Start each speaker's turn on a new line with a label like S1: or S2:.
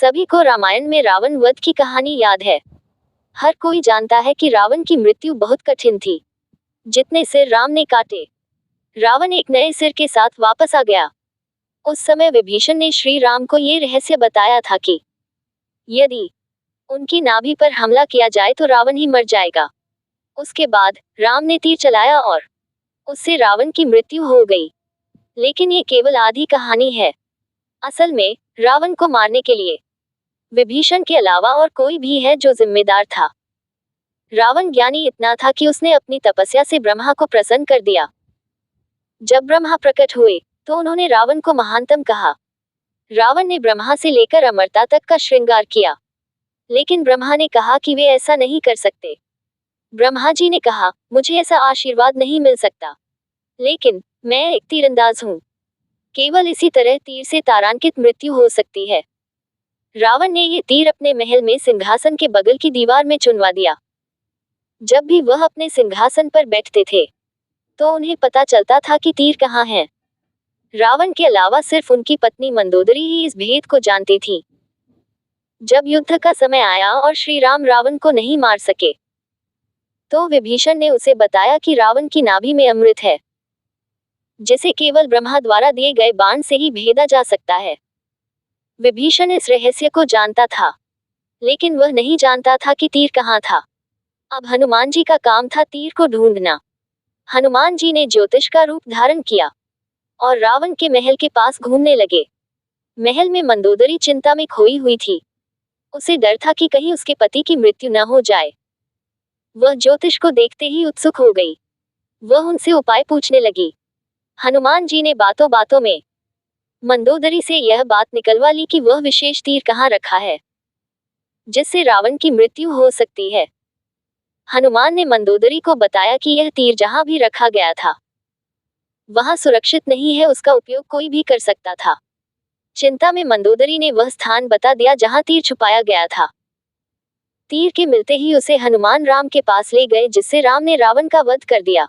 S1: सभी को रामायण में रावण वध की कहानी याद है। हर कोई जानता है कि रावण की मृत्यु बहुत कठिन थी। जितने सिर राम ने काटे, रावण एक नए सिर के साथ वापस आ गया। उस समय विभीषण ने श्री राम को ये रहस्य बताया था कि यदि उनकी नाभि पर हमला किया जाए तो रावण ही मर जाएगा। उसके बाद राम ने तीर चलाया और उससे रावण की मृत्यु हो गई। लेकिन ये केवल आधी कहानी है। असल में रावण को मारने के लिए विभीषण के अलावा और कोई भी है जो जिम्मेदार था। रावण ज्ञानी इतना था कि उसने अपनी तपस्या से ब्रह्मा को प्रसन्न कर दिया। जब ब्रह्मा प्रकट हुए तो उन्होंने रावण को महानतम कहा। रावण ने ब्रह्मा से लेकर अमरता तक का श्रृंगार किया, लेकिन ब्रह्मा ने कहा कि वे ऐसा नहीं कर सकते। ब्रह्मा जी ने कहा, मुझे ऐसा आशीर्वाद नहीं मिल सकता, लेकिन मैं एक तीरंदाज हूँ। केवल इसी तरह तीर से तारांकित मृत्यु हो सकती है। रावण ने ये तीर अपने महल में सिंहासन के बगल की दीवार में चुनवा दिया। जब भी वह अपने सिंहासन पर बैठते थे तो उन्हें पता चलता था कि तीर कहाँ है। रावण के अलावा सिर्फ उनकी पत्नी मंदोदरी ही इस भेद को जानती थी। जब युद्ध का समय आया और श्री राम रावण को नहीं मार सके, तो विभीषण ने उसे बताया कि रावण की नाभि में अमृत है, जिसे केवल ब्रह्मा द्वारा दिए गए बाण से ही भेदा जा सकता है। विभीषण इस रहस्य को जानता था, लेकिन वह नहीं जानता था कि तीर कहाँ था। अब हनुमान जी का काम था तीर को ढूंढना। हनुमान जी ने ज्योतिष का रूप धारण किया और रावण के महल के पास घूमने लगे। महल में मंदोदरी चिंता में खोई हुई थी। उसे डर था कि कहीं उसके पति की मृत्यु न हो जाए। वह ज्योतिष को देखते ही उत्सुक हो गई। वह उनसे उपाय पूछने लगी। हनुमान जी ने बातों बातों में मंदोदरी से यह बात निकलवा ली कि वह विशेष तीर कहाँ रखा है, जिससे रावण की मृत्यु हो सकती है। हनुमान ने मंदोदरी को बताया कि यह तीर जहां भी रखा गया था वहां सुरक्षित नहीं है, उसका उपयोग कोई भी कर सकता था। चिंता में मंदोदरी ने वह स्थान बता दिया जहां तीर छुपाया गया था। तीर के मिलते ही उसे हनुमान राम के पास ले गए, जिससे राम ने रावण का वध कर दिया।